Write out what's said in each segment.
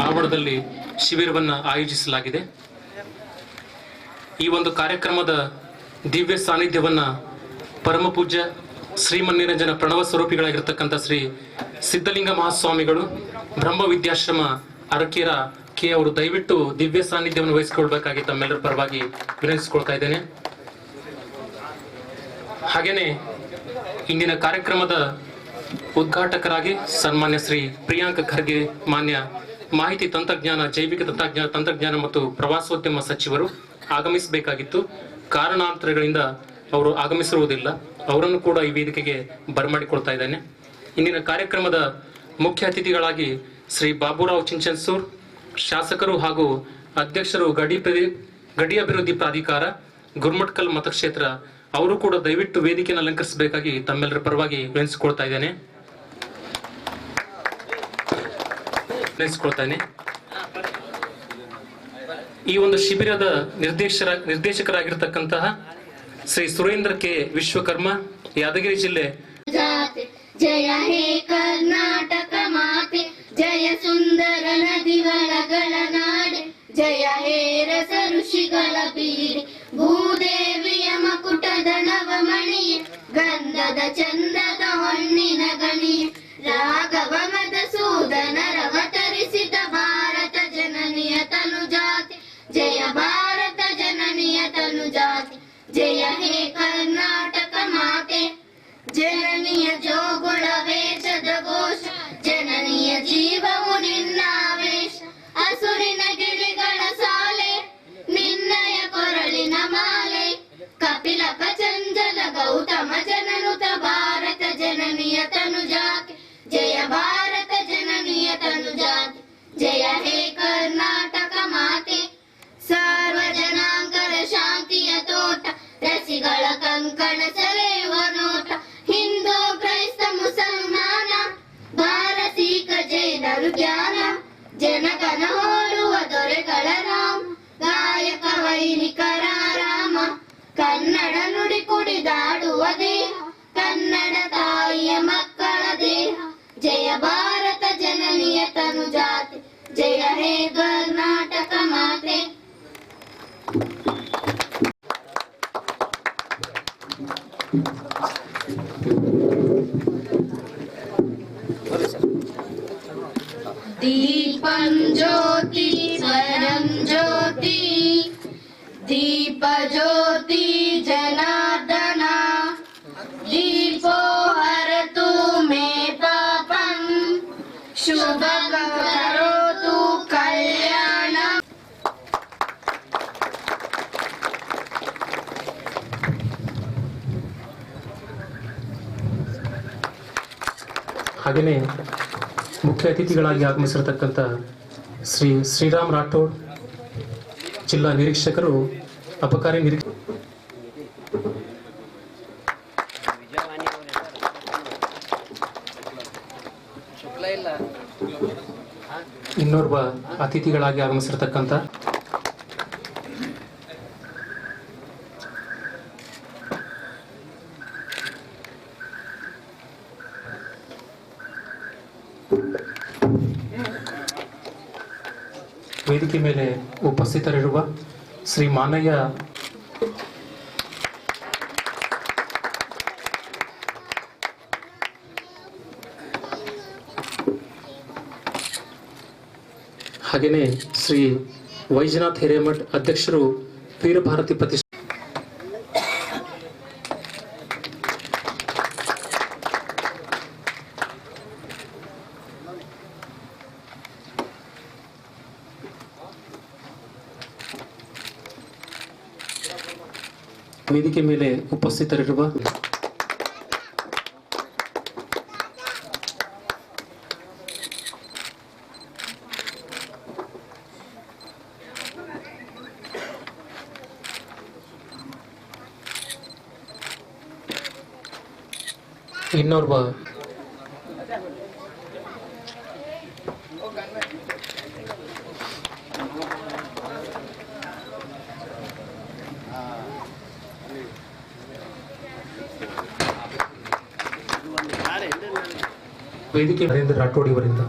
ಆವರಣದಲ್ಲಿ ಶಿಬಿರವನ್ನು ಆಯೋಜಿಸಲಾಗಿದೆ. ಈ ಒಂದು ಕಾರ್ಯಕ್ರಮದ ದಿವ್ಯ ಸಾನ್ನಿಧ್ಯವನ್ನ ಪರಮ ಪೂಜ್ಯ ಶ್ರೀಮನ್ನಿರಂಜನ ಪ್ರಣವ ಸ್ವರೂಪಿಗಳಾಗಿರ್ತಕ್ಕಂಥ ಶ್ರೀ ಸಿದ್ಧಲಿಂಗ ಮಹಾಸ್ವಾಮಿಗಳು ಬ್ರಹ್ಮ ವಿದ್ಯಾಶ್ರಮ ಅರಕೇರ ಕೆ ಅವರು ದಯವಿಟ್ಟು ದಿವ್ಯ ಸಾನ್ನಿಧ್ಯವನ್ನು ವಹಿಸಿಕೊಳ್ಬೇಕಾಗಿ ತಮ್ಮೆಲ್ಲರ ಪರವಾಗಿ ವಿನಂತಿಸಿಕೊಳ್ತಾ ಇದ್ದೇನೆ. ಹಾಗೇನೆ ಇಂದಿನ ಕಾರ್ಯಕ್ರಮದ ಉದ್ಘಾಟಕರಾಗಿ ಸನ್ಮಾನ್ಯ ಶ್ರೀ ಪ್ರಿಯಾಂಕ್ ಖರ್ಗೆ ಮಾನ್ಯ ಮಾಹಿತಿ ತಂತ್ರಜ್ಞಾನ, ಜೈವಿಕ ತಂತ್ರಜ್ಞಾನ ಮತ್ತು ಪ್ರವಾಸೋದ್ಯಮ ಸಚಿವರು ಆಗಮಿಸಬೇಕಾಗಿತ್ತು. ಕಾರಣಾಂತರಗಳಿಂದ ಅವರು ಆಗಮಿಸಿರುವುದಿಲ್ಲ. ಅವರನ್ನು ಕೂಡ ಈ ವೇದಿಕೆಗೆ ಬರಮಾಡಿಕೊಳ್ತಾ ಇದ್ದೇನೆ. ಇಂದಿನ ಕಾರ್ಯಕ್ರಮದ ಮುಖ್ಯ ಅತಿಥಿಗಳಾಗಿ ಶ್ರೀ ಬಾಬುರಾವ್ ಚಿಂಚನ್ಸೂರ್, ಶಾಸಕರು ಹಾಗೂ ಅಧ್ಯಕ್ಷರು ಗಡಿ ಅಭಿವೃದ್ಧಿ ಪ್ರಾಧಿಕಾರ ಗುರ್ಮಟ್ಕಲ್ ಮತಕ್ಷೇತ್ರ, ಅವರು ಕೂಡ ದಯವಿಟ್ಟು ವೇದಿಕೆಯನ್ನು ಅಲಂಕರಿಸಬೇಕಾಗಿ ತಮ್ಮೆಲ್ಲರ ಪರವಾಗಿ ವಿನಂತಿಸಿಕೊಳ್ತಾ ಇದ್ದೇನೆ. ಈ ಒಂದು ಶಿಬಿರದ ನಿರ್ದೇಶಕರಾಗಿರ್ತಕ್ಕಂತಹ ಶ್ರೀ ಸುರೇಂದ್ರ ಕೆ ವಿಶ್ವಕರ್ಮ, ಯಾದಗಿರಿ ಜಿಲ್ಲೆ. ಜಯ ಹೇ ಕರ್ನಾಟಕ ಮಾತೆ, ಜಯ ಸುಂದರ ನದಿಗಳ ನಾಡೆ, ಜಯ ಹೇ ರಸ ಋಷಿಗಳ ಬೀಡೆ, ಭೂದೇವಿಯ ಮಕುಟದ ನವಮಣಿಯೇ, ಗಂಧದ ಚಂದದ ಹೊನ್ನಿನ ಗಣಿಯೇ, ರಾಘವ ಮಧುಸೂದನ ರವತರಿಸಿದ ಭಾರತ ಜನನಿಯ ತನುಜಾತಿ, ಜಯ ಭಾರತ ಜನನಿಯ ತನುಜಾತಿ, ಜಯ ಹೇ ಕರ್ನಾಟಕ ಮಾತೆ. ಜನನಿಯ ಜೋಗುಳ ವೇಷದ ಘೋಷ, ಜನನಿಯ ಜೀವವು ನಿನ್ನಾವೇಶ, ಅಸುರಿನ ಗಿಳಿಗಳ ಸಾಲೆ, ನಿನ್ನಯ ಕೊರಳಿನ ಮಾಲೆ, ಕಪಿಲ ಪಚಂಜಲ ಗೌತಮ ಜನನುತ ಭಾರತ ಜನನಿಯ ತನುಜಾತಿ, ಜಯ ಭಾರತ ಜನನಿಯ ತನುಜಾತಿ, ಜಯ ಹೇ ಕರ್ನಾಟಕ ಮಾತೆ. ಸರ್ವ ಜನಾಂಗದ ಶಾಂತಿಯ ತೋಟ, ರಸಿಗಳ ಕಂಕಣ ಸೆಳೆಯುವ ನೋಟ, ಹಿಂದೂ ಕ್ರೈಸ್ತ ಮುಸಲ್ಮಾನ, ಭಾರತೀಕ ಜೈನರು ಜ್ಞಾನ, ಜನಗಣ ಹೋಲುವ ದೊರೆಗಳ ರಾಮ, ಗಾಯಕ ವೈಣಿಕರ ರಾಮ, ಕನ್ನಡ ನುಡಿ ಕುಡಿದಾಡುವ ದೇಹ, ಕನ್ನಡ ತಾಯಿಯ ಮಕ್ಕಳ ದೇಹ, ಜಯ ಭಾರತ ಜನನಿಯ ತನುಜಾತಿ, ಜಯ ಹೇ ಕರ್ನಾಟಕ ಮಾತೆ. दीपं ज्योति स्वरं ज्योति, दीप ज्योति जनार्दन, दीपो हरतु मे पापं, शुभं करोतु कल्याणम्. ಹಾಗೆಯೇ ಮುಖ್ಯ ಅತಿಥಿಗಳಾಗಿ ಆಗಮಿಸಿರತಕ್ಕಂಥ ಶ್ರೀ ಶ್ರೀರಾಮ್ ರಾಠೋಡ್, ಜಿಲ್ಲಾ ನಿರೀಕ್ಷಕರು, ಅಬಕಾರಿ ಇನ್ನೋರ್ವ ಅತಿಥಿಗಳಾಗಿ ಆಗಮಿಸಿರತಕ್ಕಂಥ ವೇದಿಕೆ ಮೇಲೆ ಉಪಸ್ಥಿತರಿರುವ ಶ್ರೀ ಮಾನಯ್ಯ ಹಾಗೆಯೇ ಶ್ರೀ ವೈಜನಾಥ್ ಹಿರೇಮಠ್, ಅಧ್ಯಕ್ಷರು ವೀರಭಾರತಿ ಪ್ರತಿಷ್ಠಾನ. ವೇದಿಕೆ ಮೇಲೆ ಉಪಸ್ಥಿತರಿರುವ ಇನ್ನೋರ್ವ ವೇದಿಕೆ ನರೇಂದ್ರ ರಾಠೋಡ್ ಇವರಿಂದ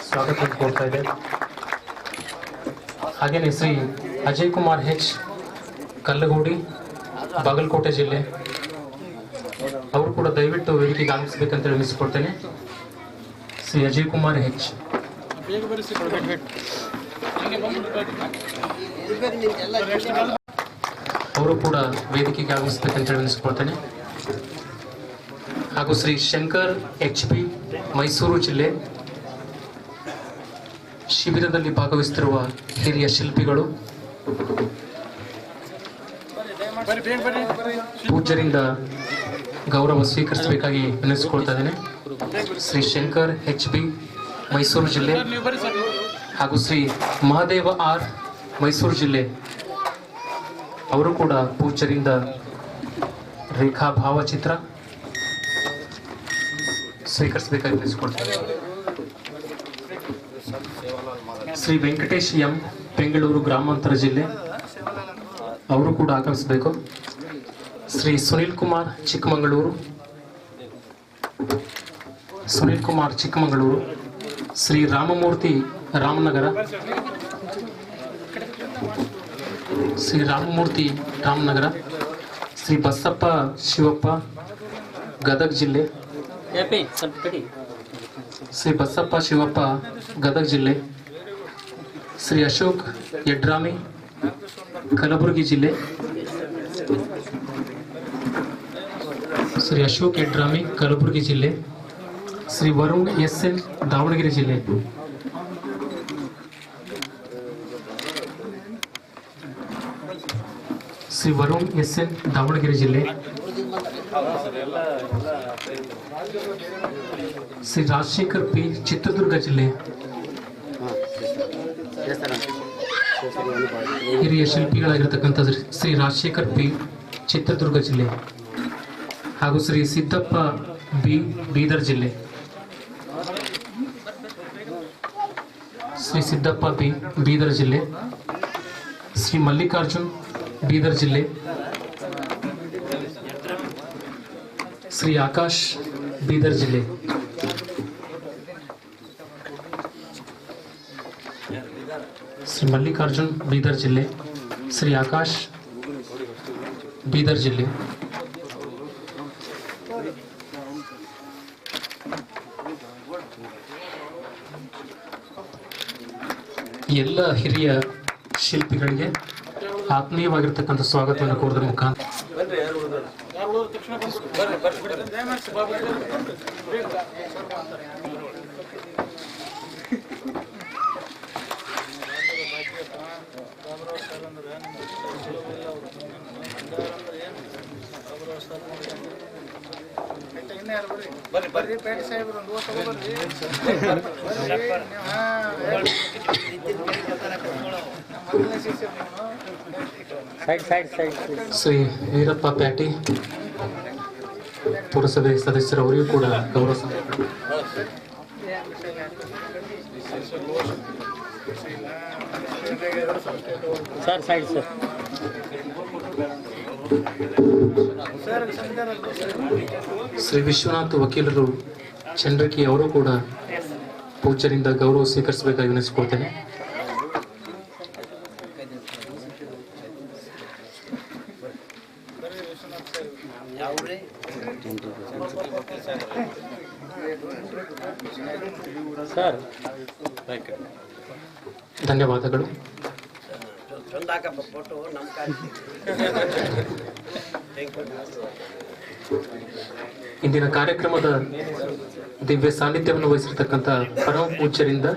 ಸ್ವಾಗತ ಕೋರ್ತಾ ಇದೆ. ಹಾಗೇನೆ ಶ್ರೀ ಅಜಯ್ ಕುಮಾರ್ ಹೆಚ್ ಕಲ್ಲಗೋಡಿ, ಬಾಗಲಕೋಟೆ ಜಿಲ್ಲೆ, ಅವರು ಕೂಡ ದಯವಿಟ್ಟು ವೇದಿಕೆಗೆ ಆಗಮಿಸಬೇಕಂತ ವಿನಿಸಿಕೊಳ್ತೇನೆ. ಶ್ರೀ ಅಜಯ್ ಕುಮಾರ್ ಹೆಚ್ ಅವರು ಕೂಡ ವೇದಿಕೆಗೆ ಆಗಮಿಸಬೇಕಂತ ವಿನಿಸಿಕೊಳ್ತೇನೆ. ಹಾಗೂ ಶ್ರೀ ಶಂಕರ್ ಎಚ್ ಪಿ ಮೈಸೂರು ಜಿಲ್ಲೆ, ಶಿಬಿರದಲ್ಲಿ ಭಾಗವಹಿಸುತ್ತಿರುವ ಹಿರಿಯ ಶಿಲ್ಪಿಗಳು, ಪೂಜ್ಯರಿಂದ ಗೌರವ ಸ್ವೀಕರಿಸಬೇಕಾಗಿ ವಿನಂತಿಸಿಕೊಳ್ತಾ ಇದ್ದೇನೆ. ಶ್ರೀ ಶಂಕರ್ ಎಚ್ ಬಿ ಮೈಸೂರು ಜಿಲ್ಲೆ ಹಾಗೂ ಶ್ರೀ ಮಹಾದೇವ ಆರ್ ಮೈಸೂರು ಜಿಲ್ಲೆ, ಅವರು ಕೂಡ ಪೂಜ್ಯರಿಂದ ರೇಖಾ ಭಾವಚಿತ್ರ ಸ್ವೀಕರಿಸಬೇಕಾಗಿ ವಿನಂತಿಸಿಕೊಳ್ತಾರೆ. ಶ್ರೀ ವೆಂಕಟೇಶ್ ಎಂ ಬೆಂಗಳೂರು ಗ್ರಾಮಾಂತರ ಜಿಲ್ಲೆ, ಅವರು ಕೂಡ ಆಗಮಿಸಬೇಕು. ಶ್ರೀ ಸುನಿಲ್ ಕುಮಾರ್ ಚಿಕ್ಕಮಗಳೂರು, ಶ್ರೀ ರಾಮಮೂರ್ತಿ ರಾಮನಗರ, ಶ್ರೀ ಬಸಪ್ಪ ಶಿವಪ್ಪ ಗದಗ ಜಿಲ್ಲೆ, ಶ್ರೀ ಅಶೋಕ್ ಯಡ್ರಾಮಿ ಕಲಬುರಗಿ ಜಿಲ್ಲೆ, ಶ್ರೀ ವರುಣ್ ಎಸ್ ಎನ್ ದಾವಣಗೆರೆ ಜಿಲ್ಲೆ, ಶ್ರೀ ರಾಜಶೇಖರ್ ಪಿ ಚಿತ್ರದುರ್ಗ ಜಿಲ್ಲೆ, ಹಿರಿಯ ಶಿಲ್ಪಿಗಳಾಗಿರ್ತಕ್ಕಂಥ ಶ್ರೀ ರಾಜಶೇಖರ್ ಪಿ ಚಿತ್ರದುರ್ಗ ಜಿಲ್ಲೆ, ಹಾಗೂ ಶ್ರೀ ಸಿದ್ದಪ್ಪ ಬಿ ಬೀದರ್ ಜಿಲ್ಲೆ, ಶ್ರೀ ಮಲ್ಲಿಕಾರ್ಜುನ್ ಬೀದರ್ ಜಿಲ್ಲೆ, ಶ್ರೀ ಆಕಾಶ್ ಬೀದರ್ ಜಿಲ್ಲೆ, ಶ್ರೀ ಆಕಾಶ್ ಬೀದರ್ ಜಿಲ್ಲೆ, ಎಲ್ಲ ಹಿರಿಯ ಶಿಲ್ಪಿಗಳಿಗೆ ಆತ್ಮೀಯವಾಗಿರ್ತಕ್ಕಂಥ ಸ್ವಾಗತವನ್ನು ಕೋರೋದ್ರ ಮುಖಾಂತರ ಶ್ರೀ ವೀರಪ್ಪ ಪ್ಯಾಟಿ ಪುರಸಭೆ ಸದಸ್ಯರವರಿಗೂ ಕೂಡ ಗೌರವ ಸಮರ್ಪಣೆ. ಶ್ರೀ ವಿಶ್ವನಾಥ್ ವಕೀಲರು ಚಂದ್ರಕಿ, ಅವರು ಕೂಡ ಪೂಜ್ಯರಿಂದ ಗೌರವ ಸ್ವೀಕರಿಸಬೇಕಾಗಿ ವಿನಂತಿಸಿಕೊಳ್ತೇನೆ. ಧನ್ಯವಾದಗಳು. ಇಂದಿನ ಕಾರ್ಯಕ್ರಮದ ದಿವ್ಯ ಸಾನ್ನಿಧ್ಯವನ್ನು ವಹಿಸಿರ್ತಕ್ಕಂಥ ಪರಮ ಪೂಜ್ಯರಿಂದ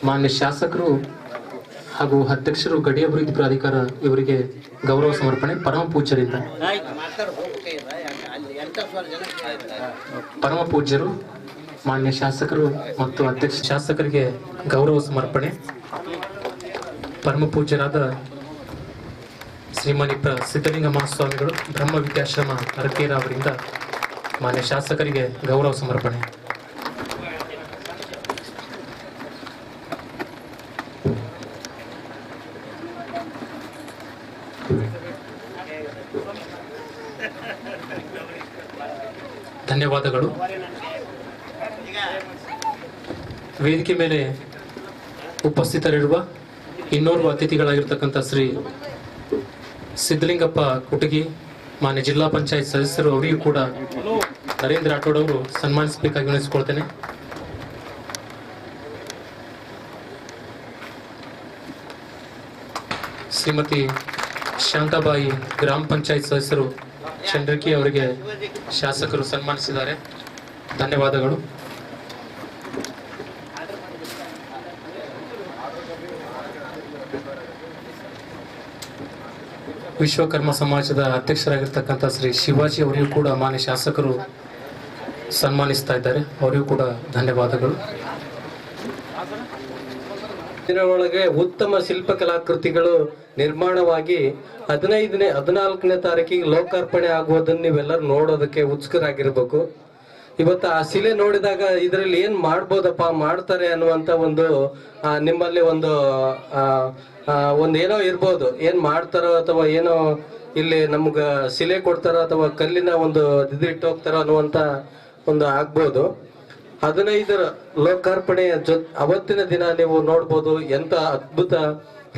ಮಾನ್ಯ ಶಾಸಕರು ಹಾಗೂ ಅಧ್ಯಕ್ಷರು ಗಡಿ ಅಭಿವೃದ್ಧಿ ಪ್ರಾಧಿಕಾರ ಇವರಿಗೆ ಗೌರವ ಸಮರ್ಪಣೆ. ಪರಮ ಪೂಜ್ಯರು ಮಾನ್ಯ ಶಾಸಕರು ಮತ್ತು ಅಧ್ಯಕ್ಷ ಶಾಸಕರಿಗೆ ಗೌರವ ಸಮರ್ಪಣೆ. ಪರಮ ಪೂಜ್ಯರಾದ ಶ್ರೀಮನಿ ಸಿದ್ಧಲಿಂಗ ಮಹಾಸ್ವಾಮಿಗಳು ಬ್ರಹ್ಮ ವಿದ್ಯಾಶ್ರಮ ಅರಕೇರ ಅವರಿಂದ ಮಾನ್ಯ ಶಾಸಕರಿಗೆ ಗೌರವ ಸಮರ್ಪಣೆ. ಧನ್ಯವಾದಗಳು. ವೇದಿಕೆ ಮೇಲೆ ಉಪಸ್ಥಿತರಿರುವ ಇನ್ನೋರ್ವ ಅತಿಥಿಗಳಾಗಿರ್ತಕ್ಕಂಥ ಶ್ರೀ ಸಿದ್ಧಲಿಂಗಪ್ಪ ಕುಟಗಿ, ಮಾನ್ಯ ಜಿಲ್ಲಾ ಪಂಚಾಯತ್ ಸದಸ್ಯರು, ಅವರಿಗೂ ಕೂಡ ನರೇಂದ್ರ ರಾಠೋಡ್ ಅವರು ಸನ್ಮಾನಿಸಬೇಕಾಗಿ ವಿನಂತಿಸಿಕೊಳ್ತೇನೆ. ಶ್ರೀಮತಿ ಶಾಂತಾಬಾಯಿ ಗ್ರಾಮ ಪಂಚಾಯತ್ ಸದಸ್ಯರು ಚಂದ್ರಕಿ ಅವರಿಗೆ ಶಾಸಕರು ಸನ್ಮಾನಿಸಿದ್ದಾರೆ. ಧನ್ಯವಾದಗಳು. ವಿಶ್ವಕರ್ಮ ಸಮಾಜದ ಅಧ್ಯಕ್ಷರಾಗಿರ್ತಕ್ಕಂಥ ಶ್ರೀ ಶಿವಾಜಿ ಅವರಿಗೂ ಕೂಡ ಮಾನ್ಯ ಶಾಸಕರು ಸನ್ಮಾನಿಸ್ತಾ ಇದ್ದಾರೆ. ಅವರಿಗೂ ಕೂಡ ಧನ್ಯವಾದಗಳು. ಒಳಗೆ ಉತ್ತಮ ಶಿಲ್ಪಕಲಾಕೃತಿಗಳು ನಿರ್ಮಾಣವಾಗಿ 14ನೇ ತಾರೀಕಿಗೆ ಲೋಕಾರ್ಪಣೆ ಆಗುವುದನ್ನು ನೀವೆಲ್ಲರೂ ನೋಡೋದಕ್ಕೆ ಉತ್ಸುಕರಾಗಿರ್ಬೇಕು. ಇವತ್ತು ಆ ಶಿಲೆ ನೋಡಿದಾಗ ಇದರಲ್ಲಿ ಏನ್ ಮಾಡ್ಬೋದಪ್ಪ, ಮಾಡ್ತಾರೆ ಅನ್ನುವಂತ ಒಂದು ನಿಮ್ಮಲ್ಲಿ ಒಂದು ಏನೋ ಇರ್ಬೋದು, ಏನ್ ಮಾಡ್ತಾರೋ ಅಥವಾ ಏನೋ ಇಲ್ಲಿ ನಮ್ಗ ಶಿಲೆ ಕೊಡ್ತಾರೋ ಅಥವಾ ಕಲ್ಲಿನ ಒಂದು ಇಟ್ಟು ಹೋಗ್ತಾರೋ ಅನ್ನುವಂತ ಒಂದು ಆಗ್ಬೋದು. 15ರ ಲೋಕಾರ್ಪಣೆಯ ಅವತ್ತಿನ ದಿನ ನೀವು ನೋಡ್ಬೋದು ಎಂತ ಅದ್ಭುತ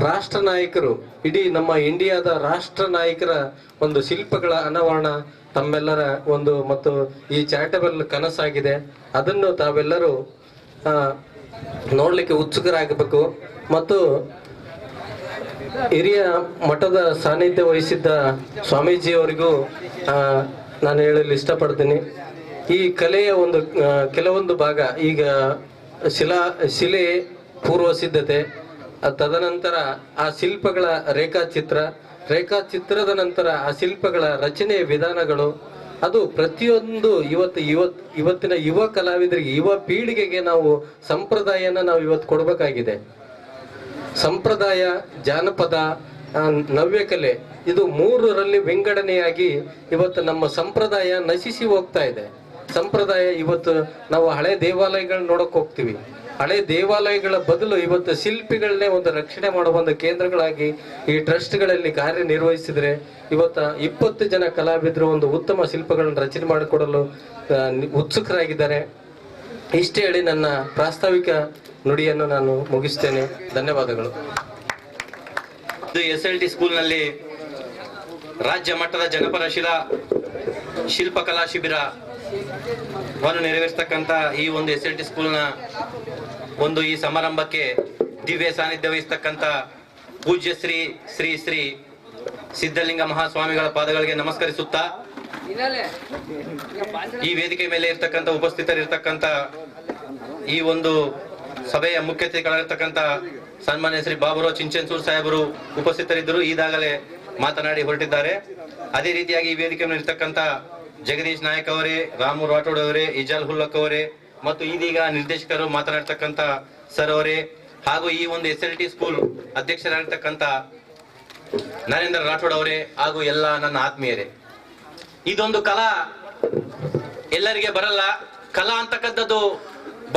ರಾಷ್ಟ್ರ ನಾಯಕರು, ಇಡೀ ನಮ್ಮ ಇಂಡಿಯಾದ ರಾಷ್ಟ್ರ ನಾಯಕರ ಒಂದು ಶಿಲ್ಪಗಳ ಅನಾವರಣ ತಮ್ಮೆಲ್ಲರ ಒಂದು ಮತ್ತು ಈ ಚಾರಿಟಬಲ್ ಕನಸಾಗಿದೆ. ಅದನ್ನು ತಾವೆಲ್ಲರೂ ನೋಡ್ಲಿಕ್ಕೆ ಉತ್ಸುಕರಾಗಬೇಕು. ಮತ್ತು ಹಿರಿಯ ಮಠದ ಸಾನ್ನಿಧ್ಯ ವಹಿಸಿದ್ದ ಸ್ವಾಮೀಜಿಯವರಿಗೂ ನಾನು ಹೇಳಲು ಇಷ್ಟಪಡ್ತೀನಿ. ಈ ಕಲೆಯ ಒಂದು ಕೆಲವೊಂದು ಭಾಗ, ಈಗ ಶಿಲೆ ಪೂರ್ವ ಸಿದ್ಧತೆ, ತದನಂತರ ಆ ಶಿಲ್ಪಗಳ ರೇಖಾಚಿತ್ರದ ನಂತರ ಆ ಶಿಲ್ಪಗಳ ರಚನೆಯ ವಿಧಾನಗಳು, ಅದು ಪ್ರತಿಯೊಂದು ಇವತ್ತಿನ ಯುವ ಕಲಾವಿದರಿಗೆ, ಯುವ ಪೀಳಿಗೆಗೆ ನಾವು ಸಂಪ್ರದಾಯನ ನಾವು ಇವತ್ತು ಕೊಡಬೇಕಾಗಿದೆ. ಸಂಪ್ರದಾಯ, ಜಾನಪದ, ನವ್ಯಕಲೆ, ಇದು 3ರಲ್ಲಿ ವಿಂಗಡಣೆಯಾಗಿ ಇವತ್ತು ನಮ್ಮ ಸಂಪ್ರದಾಯ ನಶಿಸಿ ಹೋಗ್ತಾ ಇದೆ. ಸಂಪ್ರದಾಯ ಇವತ್ತು ನಾವು ಹಳೆ ದೇವಾಲಯಗಳನ್ನ ನೋಡಕ್ ಹೋಗ್ತೀವಿ. ಹಳೆ ದೇವಾಲಯಗಳ ಬದಲು ಇವತ್ತು ಶಿಲ್ಪಿಗಳನ್ನೇ ಒಂದು ರಕ್ಷಣೆ ಮಾಡುವ ಒಂದು ಕೇಂದ್ರಗಳಾಗಿ ಈ ಟ್ರಸ್ಟ್ಗಳಲ್ಲಿ ಕಾರ್ಯನಿರ್ವಹಿಸಿದ್ರೆ ಇವತ್ತು 20 ಜನ ಕಲಾವಿದರು ಒಂದು ಉತ್ತಮ ಶಿಲ್ಪಗಳನ್ನು ರಚನೆ ಮಾಡಿಕೊಡಲು ಉತ್ಸುಕರಾಗಿದ್ದಾರೆ. ಇಷ್ಟೇ ಹೇಳಿ ನನ್ನ ಪ್ರಾಸ್ತಾವಿಕ ನುಡಿಯನ್ನು ನಾನು ಮುಗಿಸ್ತೇನೆ. ಧನ್ಯವಾದಗಳು. SLT ಸ್ಕೂಲ್ನಲ್ಲಿ ರಾಜ್ಯ ಮಟ್ಟದ ಜನಪದ ಶಿಲ್ಪಕಲಾ ಶಿಬಿರವನ್ನು ನೆರವೇರಿಸತಕ್ಕಂತ ಈ ಒಂದು SLT ಸ್ಕೂಲ್ನ ಒಂದು ಈ ಸಮಾರಂಭಕ್ಕೆ ದಿವ್ಯ ಸಾನ್ನಿಧ್ಯ ವಹಿಸತಕ್ಕಂತ ಪೂಜ್ಯ ಶ್ರೀ ಶ್ರೀ ಶ್ರೀ ಸಿದ್ಧಲಿಂಗ ಮಹಾಸ್ವಾಮಿಗಳ ಪಾದಗಳಿಗೆ ನಮಸ್ಕರಿಸುತ್ತಾ, ಈ ವೇದಿಕೆ ಮೇಲೆ ಉಪಸ್ಥಿತರಿರ್ತಕ್ಕಂತ ಈ ಒಂದು ಸಭೆಯ ಮುಖ್ಯ ಅತಿಥಿಗಳಾಗಿರ್ತಕ್ಕಂಥ ಸನ್ಮಾನ್ಯ ಶ್ರೀ ಬಾಬುರಾವ್ ಚಿಂಚನ್ಸೂರ್ ಸಾಹೇಬರು ಉಪಸ್ಥಿತರಿದ್ದರು, ಈಗಾಗಲೇ ಮಾತನಾಡಿ ಹೊರಟಿದ್ದಾರೆ. ಅದೇ ರೀತಿಯಾಗಿ ಈ ವೇದಿಕೆ ಮೇಲೆ ಇರ್ತಕ್ಕಂಥ ಜಗದೀಶ್ ನಾಯಕ್ ಅವರೇ, ರಾಮು ರಾಠೋಡ್ ಅವರೇ, ಇಜಾಲ್ ಹುಲ್ಲಕ್ ಅವರೇ ಮತ್ತು ಇದೀಗ ನಿರ್ದೇಶಕರು ಮಾತನಾಡ್ತಕ್ಕಂಥ ಸರ್ ಅವರೇ, ಹಾಗೂ ಈ ಒಂದು SLT ಸ್ಕೂಲ್ ಅಧ್ಯಕ್ಷರಾಗಿರ್ತಕ್ಕಂಥ ನರೇಂದ್ರ ರಾಠೋಡ್ ಅವರೇ, ಹಾಗೂ ಎಲ್ಲ ನನ್ನ ಆತ್ಮೀಯರೇ. ಇದೊಂದು ಕಲಾ ಎಲ್ಲರಿಗೆ ಬರಲ್ಲ. ಕಲಾ ಅಂತಕ್ಕಂಥದ್ದು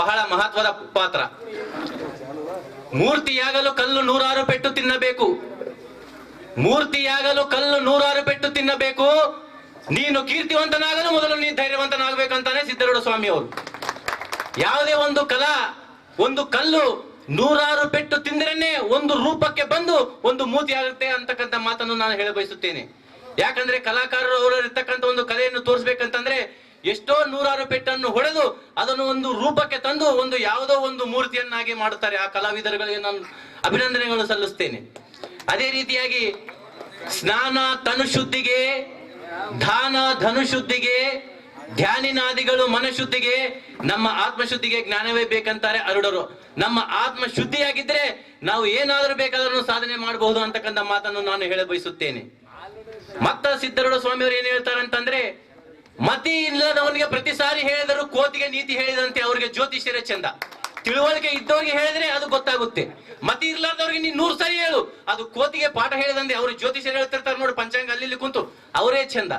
ಬಹಳ ಮಹತ್ವದ ಪಾತ್ರ. ಮೂರ್ತಿಯಾಗಲು ಕಲ್ಲು 100 ಪೆಟ್ಟು ತಿನ್ನಬೇಕು. ಮೂರ್ತಿಯಾಗಲು ಕಲ್ಲು 100 ಪೆಟ್ಟು ತಿನ್ನಬೇಕು. ನೀನು ಕೀರ್ತಿವಂತನಾಗಲು ಮೊದಲು ನೀನು ಧೈರ್ಯವಂತನಾಗಬೇಕಂತಾನೆ ಸಿದ್ದರೂಢ ಸ್ವಾಮಿ ಅವರು. ಯಾವುದೇ ಒಂದು ಕಲಾ, ಒಂದು ಕಲ್ಲು 100 ಪೆಟ್ಟು ತಿಂದ್ರೇನೆ ಒಂದು ರೂಪಕ್ಕೆ ಬಂದು ಒಂದು ಮೂರ್ತಿ ಆಗುತ್ತೆ ಅಂತಕ್ಕಂಥ ಮಾತನ್ನು ನಾನು ಹೇಳ ಬಯಸುತ್ತೇನೆ. ಯಾಕಂದ್ರೆ ಕಲಾಕಾರರು ಅವರು ಇರ್ತಕ್ಕಂಥ ಒಂದು ಕಲೆಯನ್ನು ತೋರಿಸ್ಬೇಕಂತಂದ್ರೆ ಎಷ್ಟೋ 100 ಪೆಟ್ಟನ್ನು ಹೊಡೆದು ಅದನ್ನು ಒಂದು ರೂಪಕ್ಕೆ ತಂದು ಒಂದು ಯಾವುದೋ ಒಂದು ಮೂರ್ತಿಯನ್ನಾಗಿ ಮಾಡುತ್ತಾರೆ. ಆ ಕಲಾವಿದರುಗಳಿಗೆ ನಾನು ಅಭಿನಂದನೆಗಳನ್ನು ಸಲ್ಲಿಸ್ತೇನೆ. ಅದೇ ರೀತಿಯಾಗಿ ಸ್ನಾನ ತನುಶುದ್ಧಿಗೆ, ದಾನ ಧನುಶುದ್ಧಿಗೆ, ಧ್ಯಾನಿನಾದಿಗಳು ಮನಶುದ್ಧಿಗೆ, ನಮ್ಮ ಆತ್ಮಶುದ್ಧಿಗೆ ಜ್ಞಾನವೇ ಬೇಕಂತಾರೆ ಅರುಡರು. ನಮ್ಮ ಆತ್ಮ ಶುದ್ಧಿಯಾಗಿದ್ರೆ ನಾವು ಏನಾದರೂ ಬೇಕಾದ್ರೂ ಸಾಧನೆ ಮಾಡಬಹುದು ಅಂತಕ್ಕಂಥ ಮಾತನ್ನು ನಾನು ಹೇಳ ಬಯಸುತ್ತೇನೆ. ಮತ್ತ ಸಿದ್ದರೂಢ ಸ್ವಾಮಿಯವರು ಏನ್ ಹೇಳ್ತಾರೆ ಅಂತಂದ್ರೆ, ಮತಿ ಇಲ್ಲದವನಿಗೆ ಪ್ರತಿ ಸಾರಿ ಹೇಳಿದರು ಕೋತಿಗೆ ನೀತಿ ಹೇಳಿದಂತೆ ಅವ್ರಿಗೆ ಜ್ಯೋತಿಷ್ಯರೇ ಚಂದ. ತಿಳುವಳಿಕೆ ಇದ್ದವ್ರಿಗೆ ಹೇಳಿದ್ರೆ ಅದು ಗೊತ್ತಾಗುತ್ತೆ. ಮತಿ ಇರ್ಲಾರ್ದವ್ರಿಗೆ ನೀನ್ 100 ಸಾರಿ ಹೇಳು, ಅದು ಕೋತಿಗೆ ಪಾಠ ಹೇಳಿದಂತೆ ಅವ್ರು ಜ್ಯೋತಿಷ್ಯರು ಹೇಳ್ತಿರ್ತಾರೆ ನೋಡಿ, ಪಂಚಾಂಗ ಅಲ್ಲಿ ಕುಂತು ಅವರೇ ಚಂದ.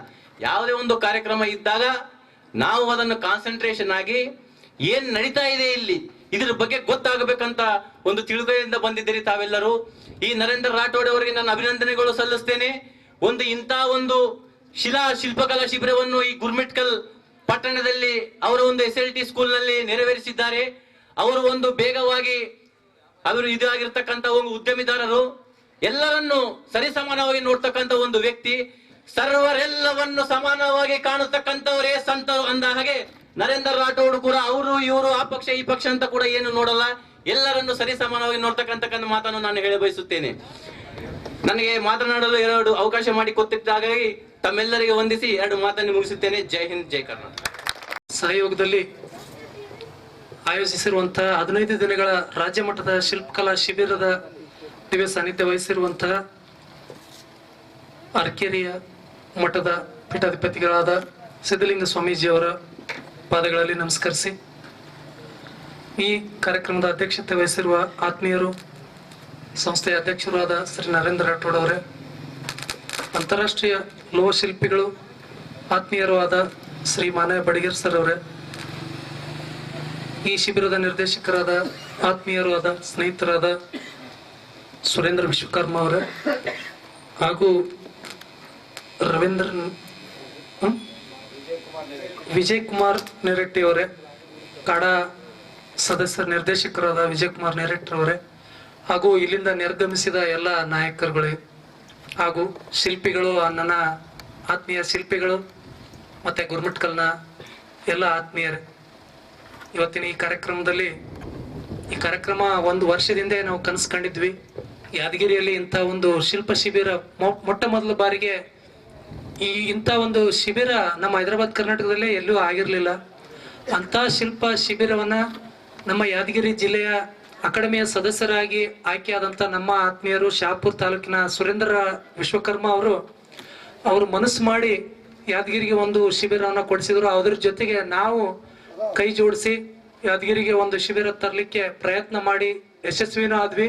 ಯಾವುದೇ ಒಂದು ಕಾರ್ಯಕ್ರಮ ಇದ್ದಾಗ ನಾವು ಅದನ್ನು ಕಾನ್ಸಂಟ್ರೇಷನ್ ಆಗಿ ಏನ್ ನಡೀತಾ ಇದೆ ಇಲ್ಲಿ, ಇದ್ರ ಬಗ್ಗೆ ಗೊತ್ತಾಗಬೇಕಂತ ಒಂದು ತಿಳುವಳಿಕೆಯಿಂದ ಬಂದಿದ್ದೀರಿ ತಾವೆಲ್ಲರೂ. ಈ ನರೇಂದ್ರ ರಾಠೋಡ್ ಅವರಿಗೆ ನಾನು ಅಭಿನಂದನೆಗಳು ಸಲ್ಲಿಸ್ತೇನೆ. ಇಂಥ ಒಂದು ಶಿಲಾ ಶಿಲ್ಪಕಲಾ ಶಿಬಿರವನ್ನು ಈ ಗುರ್ಮಿಟ್ಕಲ್ ಪಟ್ಟಣದಲ್ಲಿ ಅವರ ಒಂದು SLT ಸ್ಕೂಲ್ನಲ್ಲಿ ನೆರವೇರಿಸಿದ್ದಾರೆ. ಅವರು ಒಂದು ಬೇಗವಾಗಿ ಅವರು ಇದಾಗಿರ್ತಕ್ಕಂಥ ಒಂದು ಉದ್ಯಮಿದಾರರು, ಎಲ್ಲರನ್ನು ಸರಿಸಮಾನವಾಗಿ ನೋಡ್ತಕ್ಕಂಥ ಒಂದು ವ್ಯಕ್ತಿ, ಸರ್ವರೆಲ್ಲವನ್ನು ಸಮಾನವಾಗಿ ಕಾಣತಕ್ಕಂಥವರೇ ಸಂತರು ಅಂದ ಹಾಗೆ ನರೇಂದ್ರ ರಾಠೋಡ್ ಕೂಡ ಅವರು ಇವರು ಆ ಪಕ್ಷ ಈ ಪಕ್ಷ ಅಂತ ಕೂಡ ಏನು ನೋಡಲ್ಲ, ಎಲ್ಲರನ್ನು ಸರಿಸಮಾನವಾಗಿ ನೋಡ್ತಕ್ಕಂಥ ಮಾತನ್ನು ನಾನು ಹೇಳ ಬಯಸುತ್ತೇನೆ. ನನಗೆ ಮಾತನಾಡಲು 2 ಅವಕಾಶ ಮಾಡಿ ಕೊಟ್ಟಿದ್ದಾಗಿ ತಮ್ಮೆಲ್ಲರಿಗೆ ವಂದಿಸಿ 2 ಮಾತನ್ನು ಮುಗಿಸುತ್ತೇನೆ. ಜೈ ಹಿಂದ್, ಜೈ ಕರ್ನಾಟಕ. ಸಹಯೋಗದಲ್ಲಿ ಆಯೋಜಿಸಿರುವಂತಹ 15 ದಿನಗಳ ರಾಜ್ಯ ಮಟ್ಟದ ಶಿಲ್ಪಕಲಾ ಶಿಬಿರದ ದಿವ್ಯ ಸಾನ್ನಿಧ್ಯ ವಹಿಸಿರುವಂತಹ ಅರಕೇರಿಯ ಮಠದ ಪೀಠಾಧಿಪತಿಗಳಾದ ಸಿದ್ಧಲಿಂಗ ಸ್ವಾಮೀಜಿಯವರ ಪಾದಗಳಲ್ಲಿ ನಮಸ್ಕರಿಸಿ, ಈ ಕಾರ್ಯಕ್ರಮದ ಅಧ್ಯಕ್ಷತೆ ವಹಿಸಿರುವ ಆತ್ಮೀಯರು, ಸಂಸ್ಥೆಯ ಅಧ್ಯಕ್ಷರು ಆದ ಶ್ರೀ ನರೇಂದ್ರ ರಾಠೋಡ್ ಅವರೇ, ಅಂತಾರಾಷ್ಟ್ರೀಯ ಲೋಹ ಶಿಲ್ಪಿಗಳು ಆತ್ಮೀಯರು ಆದ ಶ್ರೀ ಮಾನವ ಬಡಿಗೇರ್ ಸರ್ ಅವರೇ, ಈ ಶಿಬಿರದ ನಿರ್ದೇಶಕರಾದ ಆತ್ಮೀಯರು ಆದ ಸ್ನೇಹಿತರಾದ ಸುರೇಂದ್ರ ವಿಶ್ವಕರ್ಮ ಅವರೇ, ಹಾಗೂ ವಿಜಯ್ ಕುಮಾರ್ ನೆರೆಟ್ಟಿ ಅವರೇ, ಕಾಡಾ ಸದಸ್ಯ ನಿರ್ದೇಶಕರಾದ ವಿಜಯ್ ಕುಮಾರ್ ನೆರೆಟ್ಟಿ ಅವರೇ, ಹಾಗೂ ಇಲ್ಲಿಂದ ನಿರ್ಗಮಿಸಿದ ಎಲ್ಲ ನಾಯಕರುಗಳೇ ಹಾಗೂ ಶಿಲ್ಪಿಗಳು, ನನ್ನ ಆತ್ಮೀಯ ಶಿಲ್ಪಿಗಳು ಮತ್ತೆ ಗುರ್ಮಿಟ್ಕಲ್ನ ಎಲ್ಲ ಆತ್ಮೀಯರೇ, ಇವತ್ತಿನ ಈ ಕಾರ್ಯಕ್ರಮದಲ್ಲಿ ಈ ಕಾರ್ಯಕ್ರಮ 1 ವರ್ಷದಿಂದ ನಾವು ಕನಸು ಕಂಡಿದ್ವಿ. ಯಾದಗಿರಿಯಲ್ಲಿ ಇಂಥ ಒಂದು ಶಿಲ್ಪ ಶಿಬಿರ ಮೊಟ್ಟ ಮೊದಲ ಬಾರಿಗೆ ಇಂಥ ಒಂದು ಶಿಬಿರ ನಮ್ಮ ಹೈದರಾಬಾದ್ ಕರ್ನಾಟಕದಲ್ಲೇ ಎಲ್ಲೂ ಆಗಿರಲಿಲ್ಲ. ಅಂಥ ಶಿಲ್ಪ ಶಿಬಿರವನ್ನ ನಮ್ಮ ಯಾದಗಿರಿ ಜಿಲ್ಲೆಯ ಅಕಾಡೆಮಿಯ ಸದಸ್ಯರಾಗಿ ಆಯ್ಕೆಯಾದಂಥ ನಮ್ಮ ಆತ್ಮೀಯರು ಶಹಾಪುರ ತಾಲೂಕಿನ ಸುರೇಂದ್ರ ವಿಶ್ವಕರ್ಮ ಅವರು ಮನಸ್ಸು ಮಾಡಿ ಯಾದಗಿರಿಗೆ ಒಂದು ಶಿಬಿರವನ್ನು ಕೊಡಿಸಿದ್ರು. ಅದ್ರ ಜೊತೆಗೆ ನಾವು ಕೈ ಜೋಡಿಸಿ ಯಾದಗಿರಿಗೆ ಒಂದು ಶಿಬಿರ ತರಲಿಕ್ಕೆ ಪ್ರಯತ್ನ ಮಾಡಿ ಯಶಸ್ವಿನೂ ಆದ್ವಿ.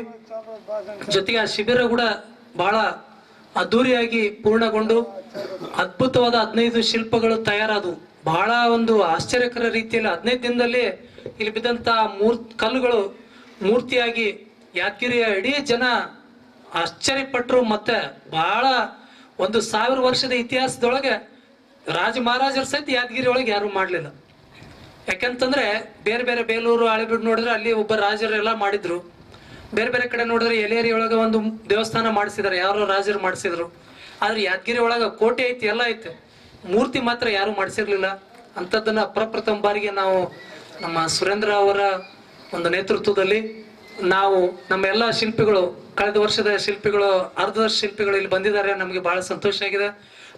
ಜೊತೆಗೆ ಆ ಶಿಬಿರ ಕೂಡ ಬಹಳ ಅದ್ದೂರಿಯಾಗಿ ಪೂರ್ಣಗೊಂಡು ಅದ್ಭುತವಾದ 15 ಶಿಲ್ಪಗಳು ತಯಾರಾದವು. ಬಹಳ ಒಂದು ಆಶ್ಚರ್ಯಕರ ರೀತಿಯಲ್ಲಿ 15 ದಿನದಲ್ಲಿ ಇಲ್ಲಿ ಬಿದ್ದಂತ ಕಲ್ಲುಗಳು ಮೂರ್ತಿಯಾಗಿ ಯಾದಗಿರಿಯ ಇಡೀ ಜನ ಆಶ್ಚರ್ಯಪಟ್ಟರು. ಮತ್ತೆ ಬಹಳ 1000 ವರ್ಷದ ಇತಿಹಾಸದೊಳಗೆ ರಾಜ ಮಹಾರಾಜರ ಸಹಿತ ಯಾದಗಿರಿ ಒಳಗೆ ಯಾರು ಮಾಡ್ಲಿಲ್ಲ. ಯಾಕಂತಂದ್ರೆ ಬೇರೆ ಬೇರೆ ಬೇಲೂರು ಹಳೆಬೀಡು ನೋಡಿದ್ರೆ ಅಲ್ಲಿ ಒಬ್ಬ ರಾಜರೆಲ್ಲ ಮಾಡಿದ್ರು, ಬೇರೆ ಬೇರೆ ಕಡೆ ನೋಡಿದ್ರೆ ಎಲೇರಿ ಒಳಗೆ ಒಂದು ದೇವಸ್ಥಾನ ಮಾಡಿಸಿದಾರೆ, ಯಾರೋ ರಾಜರು ಮಾಡಿಸಿದ್ರು. ಆದ್ರೆ ಯಾದಗಿರಿ ಒಳಗ ಕೋಟೆ ಐತಿ, ಎಲ್ಲ ಐತೆ, ಮೂರ್ತಿ ಮಾತ್ರ ಯಾರು ಮಾಡಿಸಿರ್ಲಿಲ್ಲ. ಅಂತದನ್ನ ಪ್ರಪ್ರಥಮ ಬಾರಿಗೆ ನಾವು ನಮ್ಮ ಸುರೇಂದ್ರ ಅವರ ಒಂದು ನೇತೃತ್ವದಲ್ಲಿ ನಾವು ನಮ್ಮ ಎಲ್ಲ ಶಿಲ್ಪಿಗಳು, ಕಳೆದ ವರ್ಷದ ಶಿಲ್ಪಿಗಳು, ಅರ್ಧ ವರ್ಷ ಶಿಲ್ಪಿಗಳು ಇಲ್ಲಿ ಬಂದಿದ್ದಾರೆ. ನಮಗೆ ಬಹಳ ಸಂತೋಷ ಆಗಿದೆ.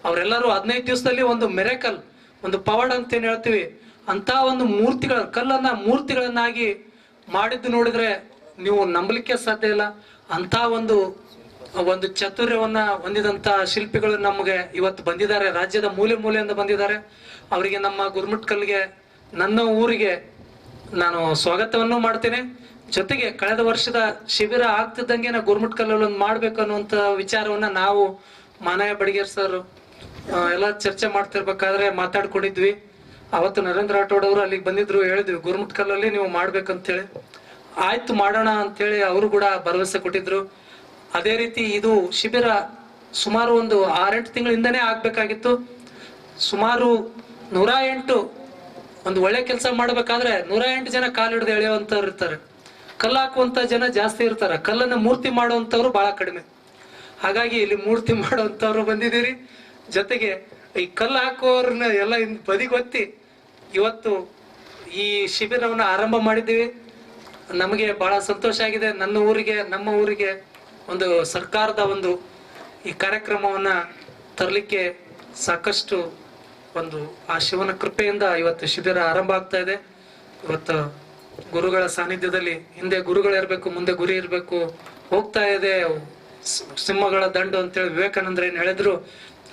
ಅವರೆಲ್ಲರೂ 15 ದಿವಸದಲ್ಲಿ ಒಂದು ಮೆರೆಕಲ್, ಒಂದು ಪವಾಡ ಅಂತ ಏನ್ ಹೇಳ್ತೀವಿ, ಅಂತ ಒಂದು ಕಲ್ಲನ್ನ ಮೂರ್ತಿಗಳನ್ನಾಗಿ ಮಾಡಿದ್ದು ನೋಡಿದ್ರೆ ನೀವು ನಂಬಲಿಕ್ಕೆ ಸಾಧ್ಯ ಇಲ್ಲ. ಅಂತ ಒಂದು ಚಾತುರ್ಯವನ್ನ ಹೊಂದಿದಂತ ಶಿಲ್ಪಿಗಳು ನಮಗೆ ಇವತ್ತು ಬಂದಿದ್ದಾರೆ, ರಾಜ್ಯದ ಮೂಲೆ ಮೂಲೆಯಿಂದ ಬಂದಿದ್ದಾರೆ. ಅವರಿಗೆ ನಮ್ಮ ಗುರ್ಮಿಟ್ಕಲ್ಗೆ, ನನ್ನ ಊರಿಗೆ ನಾನು ಸ್ವಾಗತವನ್ನು ಮಾಡ್ತೇನೆ. ಜೊತೆಗೆ ಕಳೆದ ವರ್ಷದ ಶಿಬಿರ ಆಗ್ತಿದ್ದಂಗೆ ನಾ ಗುರ್ಮಿಟ್ಕಲ್ಲಲ್ಲಿ ಒಂದು ಮಾಡ್ಬೇಕು ಅನ್ನುವಂತ ವಿಚಾರವನ್ನ ನಾವು ಮಾನವ ಬಡಿಗೇರ್ ಸರ್ ಎಲ್ಲ ಚರ್ಚೆ ಮಾಡ್ತಿರ್ಬೇಕಾದ್ರೆ ಮಾತಾಡ್ಕೊಂಡಿದ್ವಿ. ಅವತ್ತು ನರೇಂದ್ರ ರಾಠೋಡ್ ಅವರು ಅಲ್ಲಿಗೆ ಬಂದಿದ್ರು, ಹೇಳಿದ್ವಿ ಗುರ್ಮಿಟ್ಕಲ್ಲಲ್ಲಿ ನೀವು ಮಾಡ್ಬೇಕಂತೇಳಿ. ಆಯ್ತು ಮಾಡೋಣ ಅಂತೇಳಿ ಅವರು ಕೂಡ ಭರವಸೆ ಕೊಟ್ಟಿದ್ರು. ಅದೇ ರೀತಿ ಇದು ಶಿಬಿರ ಸುಮಾರು ಒಂದು 6-8 ತಿಂಗಳಿಂದನೇ ಆಗ್ಬೇಕಾಗಿತ್ತು. ಸುಮಾರು 108 ಒಂದು ಒಳ್ಳೆ ಕೆಲಸ ಮಾಡ್ಬೇಕಾದ್ರೆ 108 ಜನ ಕಾಲಿಡ್ದು ಎಳೆಯುವಂತವ್ರು ಇರ್ತಾರೆ, ಕಲ್ಲು ಹಾಕುವಂತ ಜನ ಜಾಸ್ತಿ ಇರ್ತಾರೆ, ಕಲ್ಲನ್ನ ಮೂರ್ತಿ ಮಾಡುವಂತವ್ರು ಬಹಳ ಕಡಿಮೆ. ಹಾಗಾಗಿ ಇಲ್ಲಿ ಮೂರ್ತಿ ಮಾಡುವಂತವ್ರು ಬಂದಿದ್ದೀರಿ. ಜೊತೆಗೆ ಈ ಕಲ್ಲು ಹಾಕುವವ್ರನ್ನ ಎಲ್ಲ ಬದಿಗೊತ್ತಿ ಇವತ್ತು ಈ ಶಿಬಿರವನ್ನ ಆರಂಭ ಮಾಡಿದ್ದೀವಿ. ನಮಗೆ ಬಹಳ ಸಂತೋಷ ಆಗಿದೆ. ನಮ್ಮ ಊರಿಗೆ ಒಂದು ಸರ್ಕಾರದ ಒಂದು ಈ ಕಾರ್ಯಕ್ರಮವನ್ನ ತರಲಿಕ್ಕೆ ಸಾಕಷ್ಟು ಒಂದು ಆ ಶಿವನ ಕೃಪೆಯಿಂದ ಇವತ್ತು ಶಿಬಿರ ಆರಂಭ ಆಗ್ತಾ ಇದೆ. ಇವತ್ತು ಗುರುಗಳ ಸಾನ್ನಿಧ್ಯದಲ್ಲಿ, ಹಿಂದೆ ಗುರುಗಳಿರ್ಬೇಕು, ಮುಂದೆ ಗುರಿ ಇರ್ಬೇಕು, ಹೋಗ್ತಾ ಇದೆ ಸಿಂಹಗಳ ದಂಡು ಅಂತೇಳಿ ವಿವೇಕಾನಂದ್ರ ಏನ್ ಹೇಳಿದ್ರು.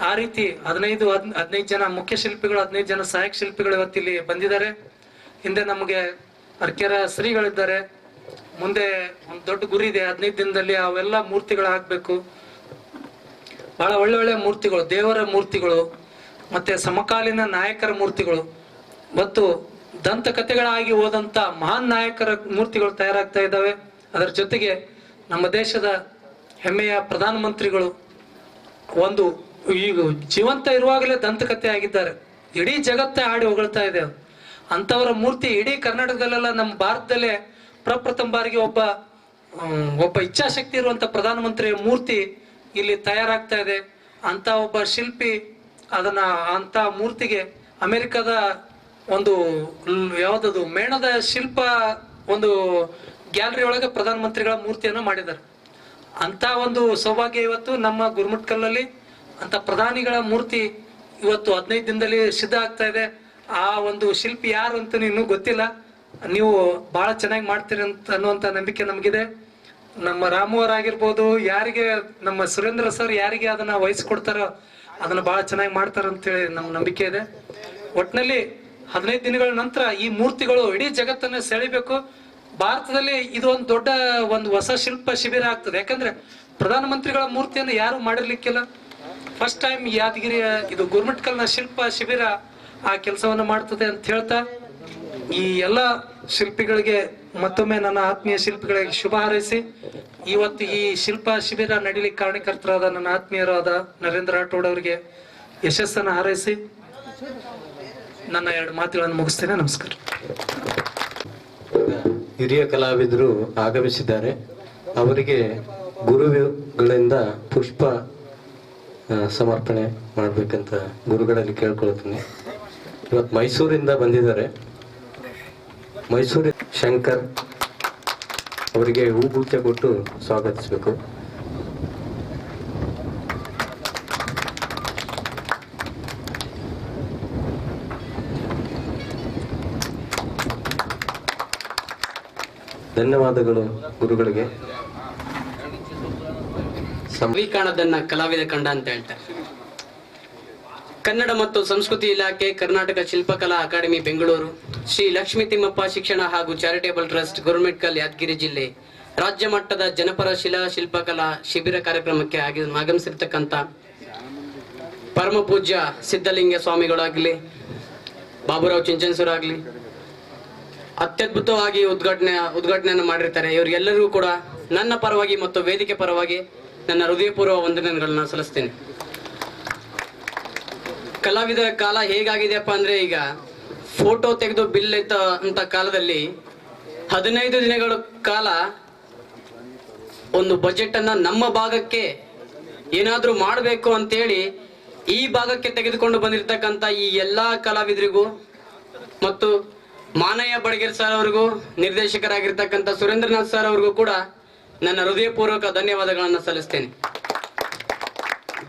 ಆ ರೀತಿ 15 ಜನ ಮುಖ್ಯ ಶಿಲ್ಪಿಗಳು, 15 ಜನ ಸಹಾಯಕ ಶಿಲ್ಪಿಗಳು ಇವತ್ತಿಲ್ಲಿ ಬಂದಿದ್ದಾರೆ. ಹಿಂದೆ ನಮಗೆ ಅರ್ಕೆರ ಶ್ರೀಗಳಿದ್ದಾರೆ. ಮುಂದೆ ಒಂದು ದೊಡ್ಡ ಗುರಿ ಇದೆ, 15 ದಿನದಲ್ಲಿ ಅವೆಲ್ಲ ಮೂರ್ತಿಗಳು ಆಗ್ಬೇಕು. ಬಹಳ ಒಳ್ಳೆ ಮೂರ್ತಿಗಳು, ದೇವರ ಮೂರ್ತಿಗಳು, ಮತ್ತೆ ಸಮಕಾಲೀನ ನಾಯಕರ ಮೂರ್ತಿಗಳು ಮತ್ತು ದಂತಕಥೆಗಳಾಗಿ ಹೋದಂತ ಮಹಾನ್ ನಾಯಕರ ಮೂರ್ತಿಗಳು ತಯಾರಾಗ್ತಾ ಇದ್ದಾವೆ. ಅದರ ಜೊತೆಗೆ ನಮ್ಮ ದೇಶದ ಹೆಮ್ಮೆಯ ಪ್ರಧಾನಮಂತ್ರಿಗಳು ಒಂದು ಈಗ ಜೀವಂತ ಇರುವಾಗಲೇ ದಂತಕಥೆ ಆಗಿದ್ದಾರೆ. ಇಡೀ ಜಗತ್ತೇ ಆಡಿ ಹೊಗಳ್ತಾ ಇದೆ. ಅಂಥವರ ಮೂರ್ತಿ ಇಡೀ ಕರ್ನಾಟಕದಲ್ಲೆಲ್ಲ, ನಮ್ಮ ಭಾರತದಲ್ಲೇ ಪ್ರಪ್ರಥಮ ಬಾರಿಗೆ ಒಬ್ಬ ಇಚ್ಛಾಶಕ್ತಿ ಇರುವಂತ ಪ್ರಧಾನಮಂತ್ರಿಯ ಮೂರ್ತಿ ಇಲ್ಲಿ ತಯಾರಾಗ್ತಾ ಇದೆ. ಅಂತ ಒಬ್ಬ ಶಿಲ್ಪಿ ಅಂತ ಮೂರ್ತಿಗೆ ಅಮೆರಿಕದ ಒಂದು ಯಾವ್ದದು ಮೇಣದ ಶಿಲ್ಪ ಒಂದು ಗ್ಯಾಲರಿ ಒಳಗೆ ಪ್ರಧಾನಮಂತ್ರಿಗಳ ಮೂರ್ತಿಯನ್ನು ಮಾಡಿದ್ದಾರೆ. ಅಂತ ಒಂದು ಸೌಭಾಗ್ಯ ಇವತ್ತು ನಮ್ಮ ಗುರುಮಠಕಲ್ಲಲ್ಲಿ ಅಂತ ಪ್ರಧಾನಿಗಳ ಮೂರ್ತಿ ಇವತ್ತು 15 ದಿನದಲ್ಲಿ ಸಿದ್ಧ ಆಗ್ತಾ ಇದೆ. ಆ ಒಂದು ಶಿಲ್ಪಿ ಯಾರು ಅಂತ ಇನ್ನೂ ಗೊತ್ತಿಲ್ಲ. ನೀವು ಬಹಳ ಚೆನ್ನಾಗಿ ಮಾಡ್ತೀರಿ ಅನ್ನುವಂತ ನಂಬಿಕೆ ನಮಗಿದೆ. ನಮ್ಮ ರಾಮುವರಾಗಿರ್ಬೋದು, ಯಾರಿಗೆ ನಮ್ಮ ಸುರೇಂದ್ರ ಸರ್ ಯಾರಿಗೆ ಅದನ್ನ ವಹಿಸ್ಕೊಡ್ತಾರೋ ಅದನ್ನ ಬಹಳ ಚೆನ್ನಾಗಿ ಮಾಡ್ತಾರ ಅಂತೇಳಿ ನಮ್ಮ ನಂಬಿಕೆ ಇದೆ. ಒಟ್ಟಿನಲ್ಲಿ 15 ದಿನಗಳ ನಂತರ ಈ ಮೂರ್ತಿಗಳು ಇಡೀ ಜಗತ್ತನ್ನ ಸೆಳಿಬೇಕು. ಭಾರತದಲ್ಲಿ ಇದು ಒಂದು ದೊಡ್ಡ ಒಂದು ಹೊಸ ಶಿಲ್ಪ ಶಿಬಿರ ಆಗ್ತದೆ. ಯಾಕಂದ್ರೆ ಪ್ರಧಾನಮಂತ್ರಿಗಳ ಮೂರ್ತಿಯನ್ನು ಯಾರು ಮಾಡಿರ್ಲಿಕ್ಕಿಲ್ಲ. ಫಸ್ಟ್ ಟೈಮ್ ಯಾದಗಿರಿಯ ಇದು ಗುರುಮಠಕಲ್ನ ಶಿಲ್ಪ ಶಿಬಿರ ಆ ಕೆಲಸವನ್ನು ಮಾಡ್ತದೆ ಅಂತ ಹೇಳ್ತಾ, ಈ ಎಲ್ಲ ಶಿಲ್ಪಿಗಳಿಗೆ ಮತ್ತೊಮ್ಮೆ ನನ್ನ ಆತ್ಮೀಯ ಶಿಲ್ಪಿಗಳಿಗೆ ಶುಭ ಹಾರೈಸಿ, ಇವತ್ತು ಈ ಶಿಲ್ಪ ಶಿಬಿರ ನಡೀಲಿಕ್ಕೆ ಕಾರಣಕರ್ತರಾದ ನನ್ನ ಆತ್ಮೀಯರಾದ ನರೇಂದ್ರ ರಾಠೋಡ್ ಅವರಿಗೆ ಯಶಸ್ಸನ್ನು ಹಾರೈಸಿ ನನ್ನ 2 ಮಾತುಗಳನ್ನು ಮುಗಿಸ್ತೇನೆ. ನಮಸ್ಕಾರ. ಹಿರಿಯ ಕಲಾವಿದರು ಆಗಮಿಸಿದ್ದಾರೆ. ಅವರಿಗೆ ಗುರುಗಳಿಂದ ಪುಷ್ಪ ಸಮರ್ಪಣೆ ಮಾಡ್ಬೇಕಂತ ಗುರುಗಳಲ್ಲಿ ಕೇಳ್ಕೊಳ್ತೀನಿ. ಇವತ್ತು ಮೈಸೂರಿಂದ ಬಂದಿದ್ದಾರೆ. ಮೈಸೂರಿನ ಶಂಕರ್ ಅವರಿಗೆ ಹೂಗುಚ್ಛ ಕೊಟ್ಟು ಸ್ವಾಗತಿಸಬೇಕು. ಧನ್ಯವಾದಗಳು ಗುರುಗಳಿಗೆ. ಕಾಣದನ್ನ ಕಲಾವಿದ ಕಂಡ ಅಂತ ಹೇಳ್ತಾರೆ. ಕನ್ನಡ ಮತ್ತು ಸಂಸ್ಕೃತಿ ಇಲಾಖೆ, ಕರ್ನಾಟಕ ಶಿಲ್ಪಕಲಾ ಅಕಾಡೆಮಿ ಬೆಂಗಳೂರು, ಶ್ರೀ ಲಕ್ಷ್ಮೀ ತಿಮ್ಮಪ್ಪ ಶಿಕ್ಷಣ ಹಾಗೂ ಚಾರಿಟೇಬಲ್ ಟ್ರಸ್ಟ್, ಗುರುಮಿಠಕಲ್, ಯಾದಗಿರಿ ಜಿಲ್ಲೆ ರಾಜ್ಯ ಮಟ್ಟದ ಜನಪರ ಶಿಲ್ಪಕಲಾ ಶಿಬಿರ ಕಾರ್ಯಕ್ರಮಕ್ಕೆ ಆಗಮಿಸಿರ್ತಕ್ಕಂಥ ಪರಮ ಪೂಜ್ಯ ಸಿದ್ಧಲಿಂಗ ಸ್ವಾಮಿಗಳಾಗ್ಲಿ, ಬಾಬುರಾವ್ ಚಿಂಚನ್ಸೂರ್ ಆಗ್ಲಿ, ಅತ್ಯದ್ಭುತವಾಗಿ ಉದ್ಘಾಟನೆಯನ್ನು ಮಾಡಿರ್ತಾರೆ. ಇವರಿಗೆಲ್ಲರಿಗೂ ಕೂಡ ನನ್ನ ಪರವಾಗಿ ಮತ್ತು ವೇದಿಕೆ ಪರವಾಗಿ ನನ್ನ ಹೃದಯಪೂರ್ವ ವಂದನೆಗಳನ್ನ ಸಲ್ಲಿಸ್ತೇನೆ. ಕಲಾವಿದರ ಕಾಲ ಹೇಗಾಗಿದೆಯಪ್ಪ ಅಂದ್ರೆ, ಈಗ ಫೋಟೋ ತೆಗೆದು ಬಿಲ್ ಅಂತ ಕಾಲದಲ್ಲಿ 15 ದಿನಗಳ ಕಾಲ ಒಂದು ಬಜೆಟ್ ಅನ್ನ ನಮ್ಮ ಭಾಗಕ್ಕೆ ಏನಾದ್ರೂ ಮಾಡಬೇಕು ಅಂತೇಳಿ ಈ ಭಾಗಕ್ಕೆ ತೆಗೆದುಕೊಂಡು ಬಂದಿರತಕ್ಕಂತ ಈ ಎಲ್ಲಾ ಕಲಾವಿದರಿಗೂ ಮತ್ತು ಮಾನಯ್ಯ ಬಡಗೇರ್ ಸರ್ ಅವರಿಗೂ, ನಿರ್ದೇಶಕರಾಗಿರ್ತಕ್ಕಂಥ ಸುರೇಂದ್ರನಾಥ್ ಸರ್ ಅವರಿಗೂ ಕೂಡ ನನ್ನ ಹೃದಯಪೂರ್ವಕ ಧನ್ಯವಾದಗಳನ್ನು ಸಲ್ಲಿಸ್ತೇನೆ.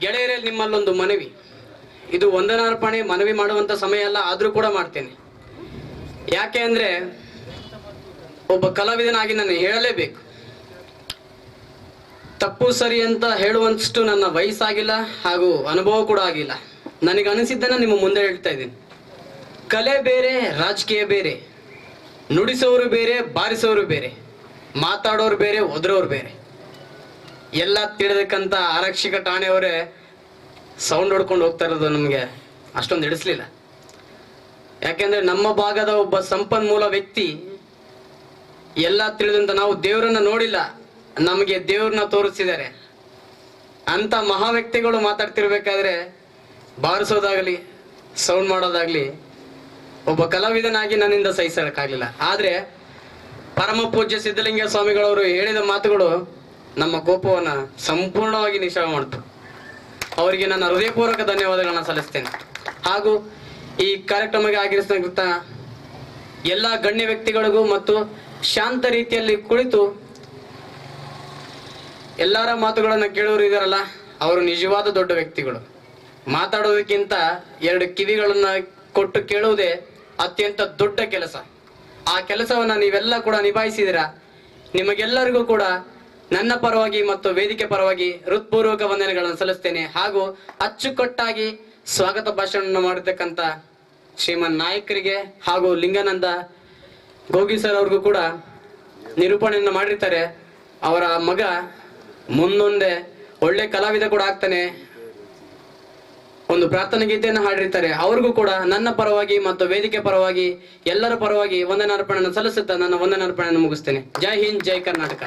ಗೆಳೆಯರೇ, ನಿಮ್ಮಲ್ಲೊಂದು ಮನವಿ. ಇದು ವಂದನಾರ್ಪಣೆ ಮನವಿ ಮಾಡುವಂತ ಸಮಯ ಅಲ್ಲ, ಆದ್ರೂ ಕೂಡ ಮಾಡ್ತೇನೆ. ಯಾಕೆ ಅಂದ್ರೆ ಒಬ್ಬ ಕಲಾವಿದನಾಗಿ ನಾನು ಹೇಳಲೇಬೇಕು. ತಪ್ಪು ಸರಿ ಅಂತ ಹೇಳುವಷ್ಟು ನನ್ನ ವಯಸ್ಸಾಗಿಲ್ಲ ಹಾಗೂ ಅನುಭವ ಕೂಡ ಆಗಿಲ್ಲ. ನನಗೆ ಅನಿಸಿದ್ದನ್ನ ನಿಮ್ಮ ಮುಂದೆ ಹೇಳ್ತಾ ಇದ್ದೀನಿ. ಕಲೆ ಬೇರೆ, ರಾಜಕೀಯ ಬೇರೆ, ನುಡಿಸೋರು ಬೇರೆ, ಬಾರಿಸೋರು ಬೇರೆ, ಮಾತಾಡೋರು ಬೇರೆ, ಒದರೋರು ಬೇರೆ. ಎಲ್ಲ ತಿಳಿದಕ್ಕಂತ ಆರಕ್ಷಕ ಠಾಣೆಯವರೇ ಸೌಂಡ್ ಹೊಡ್ಕೊಂಡು ಹೋಗ್ತಾ ಇರೋದು ನಮಗೆ ಅಷ್ಟೊಂದು ಹಿಡಿಸ್ಲಿಲ್ಲ. ಯಾಕೆಂದ್ರೆ ನಮ್ಮ ಭಾಗದ ಒಬ್ಬ ಸಂಪನ್ಮೂಲ ವ್ಯಕ್ತಿ, ಎಲ್ಲ ತಿಳಿದಂತ ನಾವು ದೇವರನ್ನ ನೋಡಿಲ್ಲ, ನಮಗೆ ದೇವ್ರನ್ನ ತೋರಿಸಿದ್ದಾರೆ ಅಂತ ಮಹಾ ವ್ಯಕ್ತಿಗಳು ಮಾತಾಡ್ತಿರ್ಬೇಕಾದ್ರೆ ಬಾರಿಸೋದಾಗ್ಲಿ ಸೌಂಡ್ ಮಾಡೋದಾಗ್ಲಿ ಒಬ್ಬ ಕಲಾವಿದನಾಗಿ ನನ್ನಿಂದ ಸಹಿಸಕ್ಕಾಗ್ಲಿಲ್ಲ. ಆದ್ರೆ ಪರಮ ಪೂಜ್ಯ ಸಿದ್ಧಲಿಂಗ ಸ್ವಾಮಿಗಳವರು ಹೇಳಿದ ಮಾತುಗಳು ನಮ್ಮ ಕೋಪವನ್ನ ಸಂಪೂರ್ಣವಾಗಿ ನಿಶಾವ ಮಾಡ್ತು. ಅವರಿಗೆ ನನ್ನ ಹೃದಯಪೂರ್ವಕ ಧನ್ಯವಾದಗಳನ್ನ ಸಲ್ಲಿಸ್ತೇನೆ. ಹಾಗೂ ಈ ಕಾರ್ಯಕ್ರಮಕ್ಕೆ ಆಗಿರ್ತಕ್ಕಂಥ ಎಲ್ಲ ಗಣ್ಯ ವ್ಯಕ್ತಿಗಳಿಗೂ ಮತ್ತು ಶಾಂತ ರೀತಿಯಲ್ಲಿ ಕುಳಿತು ಎಲ್ಲರ ಮಾತುಗಳನ್ನ ಕೇಳೋರು ಇದಾರಲ್ಲ, ಅವರು ನಿಜವಾದ ದೊಡ್ಡ ವ್ಯಕ್ತಿಗಳು. ಮಾತಾಡೋದಕ್ಕಿಂತ 2 ಕಿವಿಗಳನ್ನ ಕೊಟ್ಟು ಕೇಳುವುದೇ ಅತ್ಯಂತ ದೊಡ್ಡ ಕೆಲಸ. ಆ ಕೆಲಸವನ್ನ ನೀವೆಲ್ಲ ಕೂಡ ನಿಭಾಯಿಸಿದಿರಾ. ನಿಮಗೆಲ್ಲರಿಗೂ ಕೂಡ ನನ್ನ ಪರವಾಗಿ ಮತ್ತು ವೇದಿಕೆ ಪರವಾಗಿ ಹೃತ್ಪೂರ್ವಕ ವಂದನೆಗಳನ್ನು ಸಲ್ಲಿಸ್ತೇನೆ. ಹಾಗೂ ಅಚ್ಚುಕಟ್ಟಾಗಿ ಸ್ವಾಗತ ಭಾಷಣ ಮಾಡಿರ್ತಕ್ಕಂಥ ಶ್ರೀಮನ್ ನಾಯಕರಿಗೆ ಹಾಗೂ ಲಿಂಗಾನಂದ ಗೋಗಿ ಸರ್ ಅವ್ರಿಗೂ ಕೂಡ ನಿರೂಪಣೆಯನ್ನು ಮಾಡಿರ್ತಾರೆ. ಅವರ ಮಗ ಮುಂದೊಂದೆ ಒಳ್ಳೆ ಕಲಾವಿದ ಕೂಡ ಆಗ್ತಾನೆ. ಒಂದು ಪ್ರಾರ್ಥನಾ ಗೀತೆಯನ್ನು ಹಾಡಿರ್ತಾರೆ. ಅವ್ರಿಗೂ ಕೂಡ ನನ್ನ ಪರವಾಗಿ ಮತ್ತು ವೇದಿಕೆ ಪರವಾಗಿ ಎಲ್ಲರ ಪರವಾಗಿ ವಂದನಾರ್ಪಣೆಯನ್ನು ಸಲ್ಲಿಸುತ್ತಾ ನನ್ನ ವಂದನಾರ್ಪಣೆಯನ್ನು ಮುಗಿಸ್ತೇನೆ. ಜೈ ಹಿಂದ್, ಜೈ ಕರ್ನಾಟಕ.